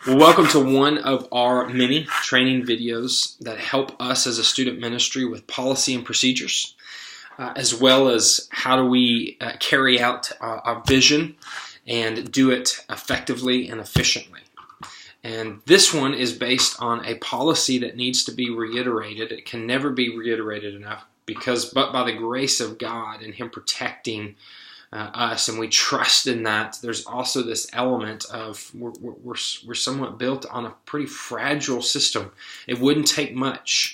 Well, welcome to one of our many training videos that help us as a student ministry with policy and procedures, as well as how do we carry out our vision and do it effectively and efficiently. And this one is based on a policy that needs to be reiterated. It can never be reiterated enough but by the grace of God and Him protecting us, and we trust in that. There's also this element of we're somewhat built on a pretty fragile system. It wouldn't take much,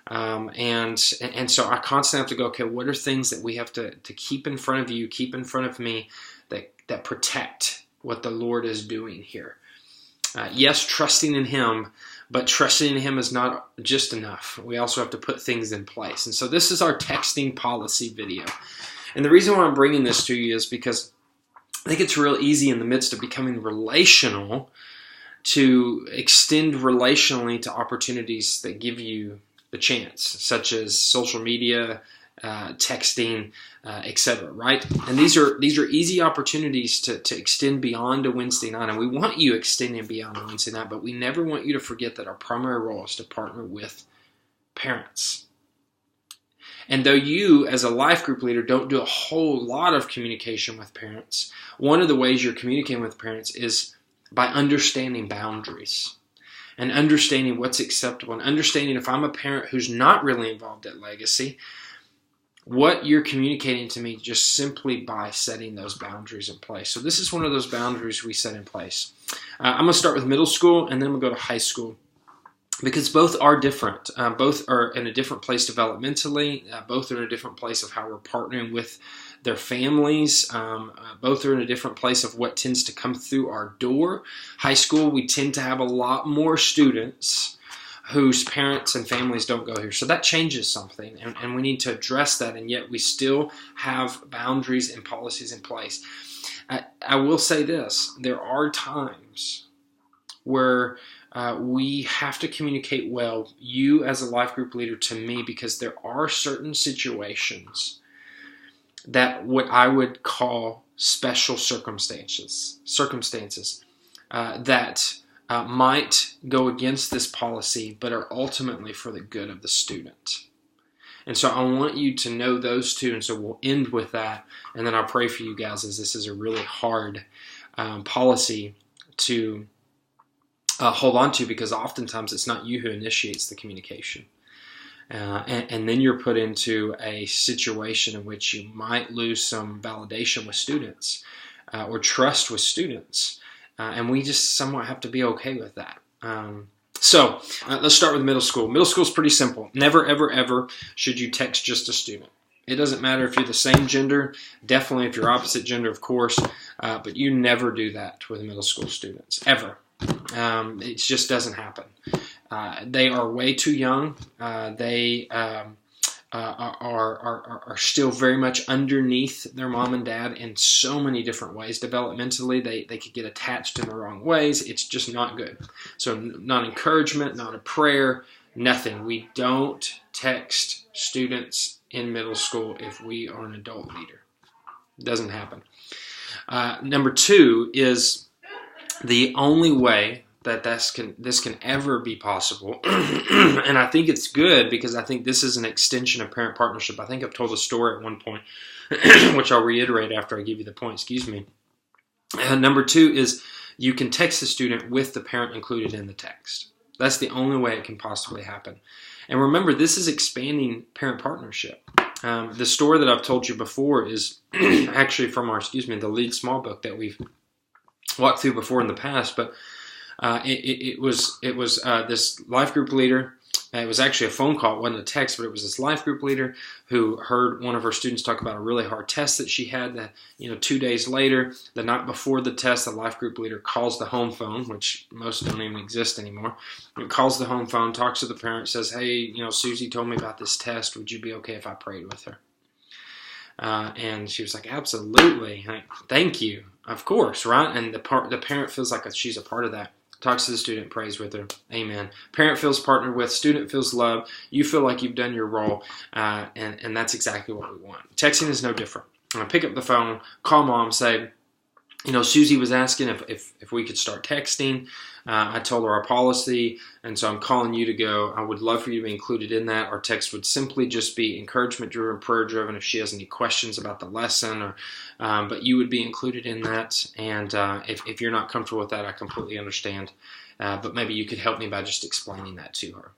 and so I constantly have to go, okay, what are things that we have to keep in front of you, keep in front of me, that protect what the Lord is doing here. Yes, trusting in Him, but trusting in Him is not just enough. We also have to put things in place. And so this is our texting policy video. And the reason why I'm bringing this to you is because I think it's real easy in the midst of becoming relational to extend relationally to opportunities that give you the chance, such as social media, texting, etc. Right? And these are easy opportunities to extend beyond a Wednesday night, and we want you extending beyond a Wednesday night, but we never want you to forget that our primary role is to partner with parents. And though you, as a life group leader, don't do a whole lot of communication with parents, one of the ways you're communicating with parents is by understanding boundaries and understanding what's acceptable, and understanding if I'm a parent who's not really involved at Legacy, what you're communicating to me just simply by setting those boundaries in place. So this is one of those boundaries we set in place. I'm going to start with middle school, and then we'll go to high school, because both are different. Both are in a different place developmentally. Both are in a different place of how we're partnering with their families. Both are in a different place of what tends to come through our door. High school, we tend to have a lot more students whose parents and families don't go here. So that changes something, and we need to address that, and yet we still have boundaries and policies in place. I will say this. There are times where we have to communicate well, you as a life group leader to me, because there are certain situations that what I would call special circumstances that might go against this policy, but are ultimately for the good of the student. And so I want you to know those two, and so we'll end with that, and then I'll pray for you guys, as this is a really hard policy to hold on to, because oftentimes it's not you who initiates the communication. And then you're put into a situation in which you might lose some validation with students or trust with students. And we just somewhat have to be okay with that. So let's start with middle school. Middle school is pretty simple. Never, ever, ever should you text just a student. It doesn't matter if you're the same gender, definitely if you're opposite gender, of course, but you never do that with middle school students, ever. It just doesn't happen. They are way too young. They are still very much underneath their mom and dad in so many different ways. Developmentally, they could get attached in the wrong ways. It's just not good. So not encouragement, not a prayer, nothing. We don't text students in middle school if we are an adult leader. It doesn't happen. Number two is the only way that this can ever be possible, and I think it's good because I think this is an extension of parent partnership. I think I've told a story at one point, which I'll reiterate after I give you the point, Number two is you can text the student with the parent included in the text. That's the only way it can possibly happen. And remember, this is expanding parent partnership. The story that I've told you before is actually from our, the Lead Small book that we've walked through before in the past, but it was this life group leader. It was actually a phone call. It wasn't a text, but it was this life group leader who heard one of her students talk about a really hard test that she had. That 2 days later, the night before the test, the life group leader calls the home phone, which most don't even exist anymore. It calls the home phone, talks to the parent, says, "Hey, Susie told me about this test. Would you be okay if I prayed with her?" And she was like, "Absolutely. Thank you. Of course, right?" And the parent feels like she's a part of that. Talks to the student, prays with her. Amen. Parent feels partnered with, student feels loved. You feel like you've done your role, and that's exactly what we want. Texting is no different. I pick up the phone, call mom, say, Susie was asking if we could start texting. I told her our policy, and so I'm calling you to go. I would love for you to be included in that. Our text would simply just be encouragement-driven, prayer-driven if she has any questions about the lesson, but you would be included in that. And if you're not comfortable with that, I completely understand. But maybe you could help me by just explaining that to her.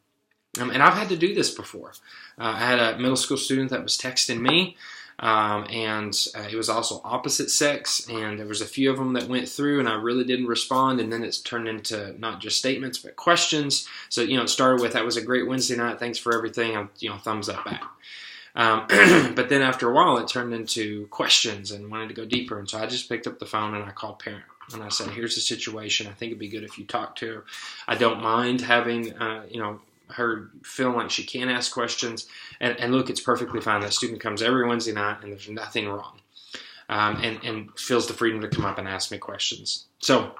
And I've had to do this before. I had a middle school student that was texting me, and it was also opposite sex, and there was a few of them that went through, and I really didn't respond, and then it's turned into not just statements, but questions. So, it started with, that was a great Wednesday night, thanks for everything, thumbs up back. But then after a while, it turned into questions and wanted to go deeper, and so I just picked up the phone and I called parent. And I said, here's the situation. I think it'd be good if you talk to her. I don't mind having, her feeling like she can ask questions. And look, it's perfectly fine. That student comes every Wednesday night and there's nothing wrong. And feels the freedom to come up and ask me questions. So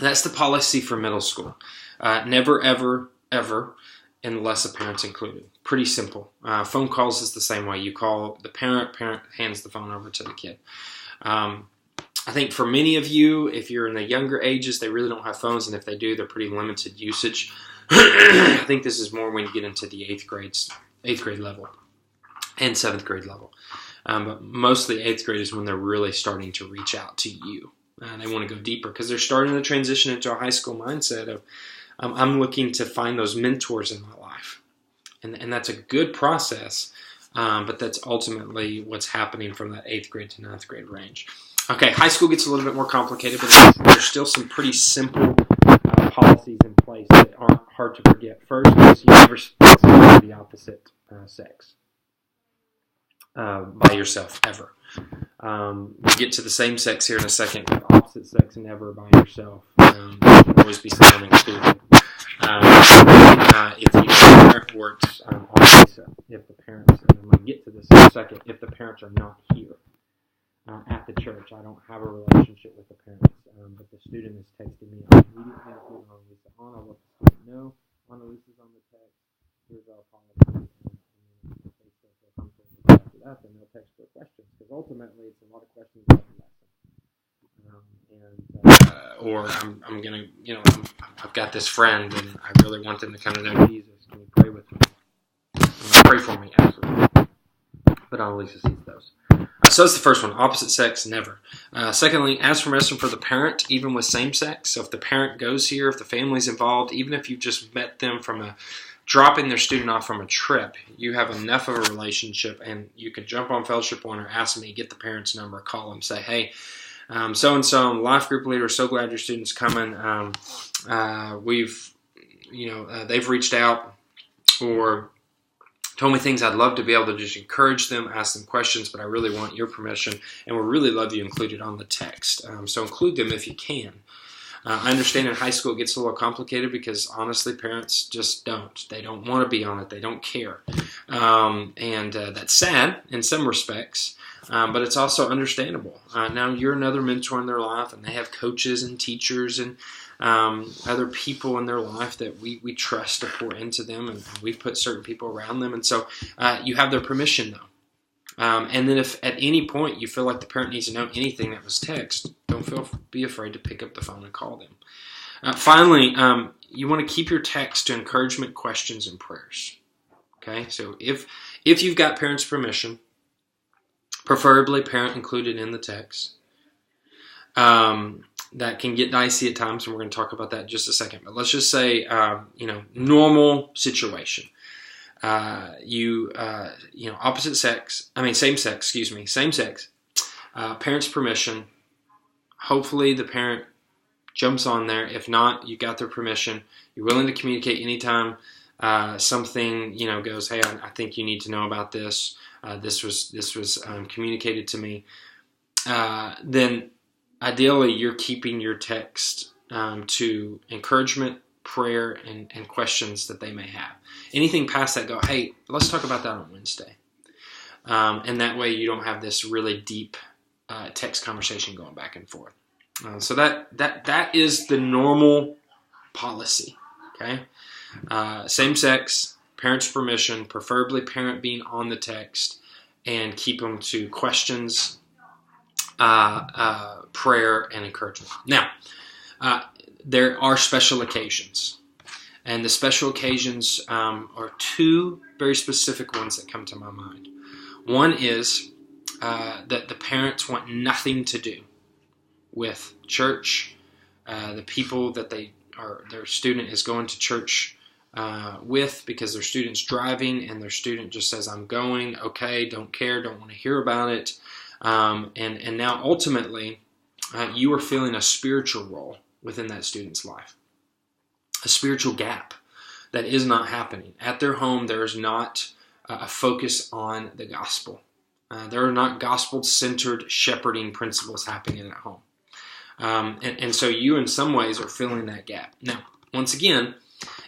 that's the policy for middle school. Never, ever, ever, unless a parent's included. Pretty simple. Phone calls is the same way. You call the parent hands the phone over to the kid. I think for many of you, if you're in the younger ages, they really don't have phones, and if they do, they're pretty limited usage. I think this is more when you get into the 8th grade level and 7th grade level. But mostly 8th grade is when they're really starting to reach out to you. They want to go deeper because they're starting to transition into a high school mindset of, I'm looking to find those mentors in my life. And that's a good process, but that's ultimately what's happening from that 8th grade to 9th grade range. Okay, high school gets a little bit more complicated, but there's still some pretty simple policies in place that aren't hard to forget. First is you never speak to the opposite sex by yourself, ever. We'll get to the same sex here in a second, but opposite sex never by yourself. There should always be someone included. If the parent works on Lisa, if the parents, and I'm going to get to this in a second, if the parents are not here at the church. I don't have a relationship with the parents, but the student is texting me. I immediately include Annalisa on. I'll let the student know. Annalisa's on the text. Here's our policy. And if they still feel comfortable after that, then they'll text for questions, because ultimately it's a lot of questions about the lesson. Or I'm going to, I've got this friend and I really want them to come to know Jesus. Can you pray with me? Pray for me, absolutely. But Annalisa sees those. So that's the first one, opposite sex, never. Secondly, ask permission for the parent, even with same sex. So if the parent goes here, if the family's involved, even if you've just met them from dropping their student off from a trip, you have enough of a relationship, and you can jump on Fellowship One or ask me, get the parent's number, call them, say, hey, so-and-so, I'm life group leader, so glad your student's coming. They've reached out or told me things I'd love to be able to just encourage them, ask them questions, but I really want your permission, and would really love you included on the text. So include them if you can. I understand in high school it gets a little complicated because honestly parents just don't. They don't want to be on it. They don't care. And that's sad in some respects, but it's also understandable. Now you're another mentor in their life, and they have coaches and teachers and other people in their life that we trust to pour into them, and we've put certain people around them, and so you have their permission though. And then if at any point you feel like the parent needs to know anything that was text, don't be afraid to pick up the phone and call them. Finally, you want to keep your text to encouragement, questions, and prayers. Okay, so if you've got parents' permission, preferably parent included in the text. That can get dicey at times, and we're going to talk about that in just a second. But let's just say, normal situation. Same sex. Parents' permission. Hopefully the parent jumps on there. If not, you got their permission. You're willing to communicate anytime something goes, hey, I think you need to know about this. This was communicated to me. Then ideally, you're keeping your text to encouragement, prayer, and questions that they may have. Anything past that, go, hey, let's talk about that on Wednesday. And that way you don't have this really deep text conversation going back and forth. So that is the normal policy, okay? Same sex, parents' permission, preferably parent being on the text, and keep them to questions, prayer, and encouragement. Now, there are special occasions. And the special occasions are two very specific ones that come to my mind. One is that the parents want nothing to do with church, the people that their student is going to church with, because their student's driving and their student just says, I'm going, okay, don't care, don't want to hear about it. And now ultimately, you are filling a spiritual role within that student's life. A spiritual gap that is not happening. At their home, there is not a focus on the gospel. There are not gospel-centered shepherding principles happening at home. And so you, in some ways, are filling that gap. Now, once again,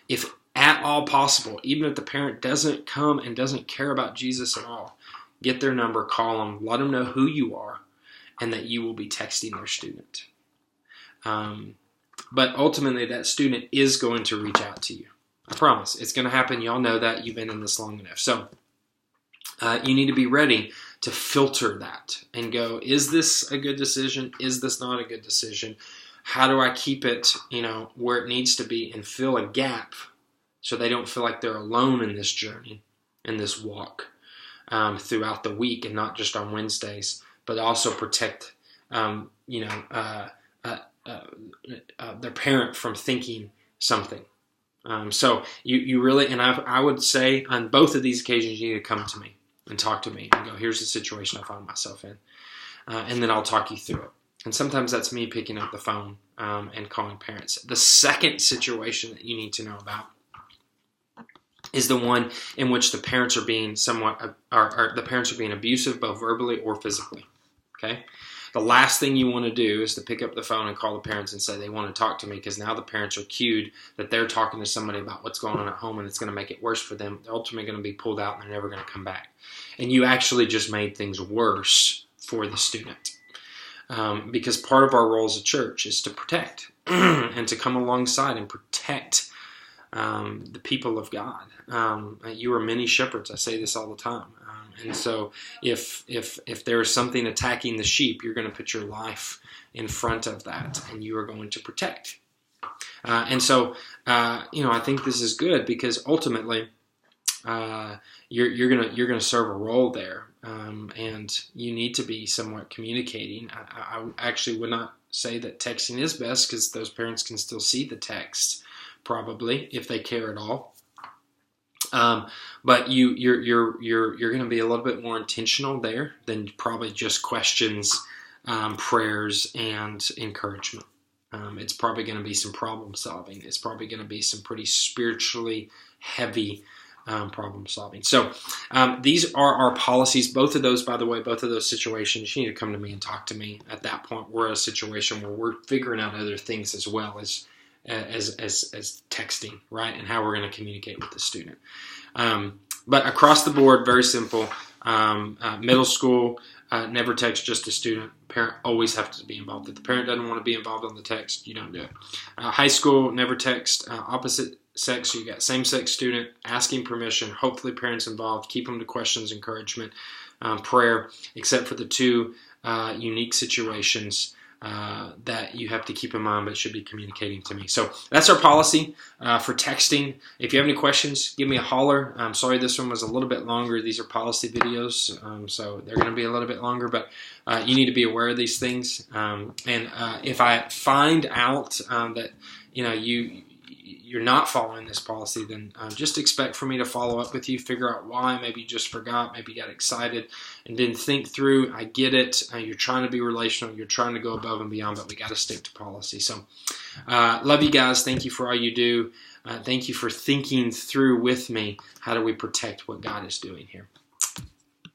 if at all possible, even if the parent doesn't come and doesn't care about Jesus at all, get their number, call them, let them know who you are, and that you will be texting their student. But ultimately, that student is going to reach out to you. I promise. It's going to happen. Y'all know that. You've been in this long enough. So you need to be ready to filter that and go, is this a good decision? Is this not a good decision? How do I keep it, where it needs to be, and fill a gap so they don't feel like they're alone in this journey, in this walk throughout the week, and not just on Wednesdays, but also protect, their parent from thinking something. So you really, and I would say on both of these occasions, you need to come to me and talk to me and go, here's the situation I find myself in. And then I'll talk you through it. And sometimes that's me picking up the phone and calling parents. The second situation that you need to know about is the one in which the parents are being the parents are being abusive, both verbally or physically. Okay? The last thing you want to do is to pick up the phone and call the parents and say they want to talk to me, because now the parents are cued that they're talking to somebody about what's going on at home, and it's going to make it worse for them. They're ultimately going to be pulled out and they're never going to come back. And you actually just made things worse for the student. Because part of our role as a church is to protect and to come alongside and protect the people of God. You are many shepherds. I say this all the time. And so if there is something attacking the sheep, you're going to put your life in front of that, and you are going to protect. And so, I think this is good, because ultimately, you're gonna serve a role there, and you need to be somewhat communicating. I actually would not say that texting is best, because those parents can still see the text, probably, if they care at all. But you're going to be a little bit more intentional there than probably just questions, prayers, and encouragement. It's probably going to be some problem solving. It's probably going to be some pretty spiritually heavy problem solving. So these are our policies. Both of those, by the way, both of those situations, you need to come to me and talk to me. At that point, we're in a situation where we're figuring out other things as well as texting, right? And how we're going to communicate with the student. But across the board, very simple. Middle school, never text just a student. Parent always have to be involved. If the parent doesn't want to be involved on the text, you don't do it. High school, never text. Opposite sex, so you got same-sex student asking permission. Hopefully parents involved. Keep them to questions, encouragement, prayer, except for the two unique situations that you have to keep in mind, but should be communicating to me. So that's our policy for texting. If you have any questions, give me a holler. I'm sorry this one was a little bit longer. These are policy videos, so they're going to be a little bit longer, but you need to be aware of these things. And if I find out that you're not following this policy, then just expect for me to follow up with you, figure out why. Maybe you just forgot, maybe you got excited and didn't think through. I get it. You're trying to be relational. You're trying to go above and beyond, but we got to stick to policy. So love you guys. Thank you for all you do. Thank you for thinking through with me, how do we protect what God is doing here.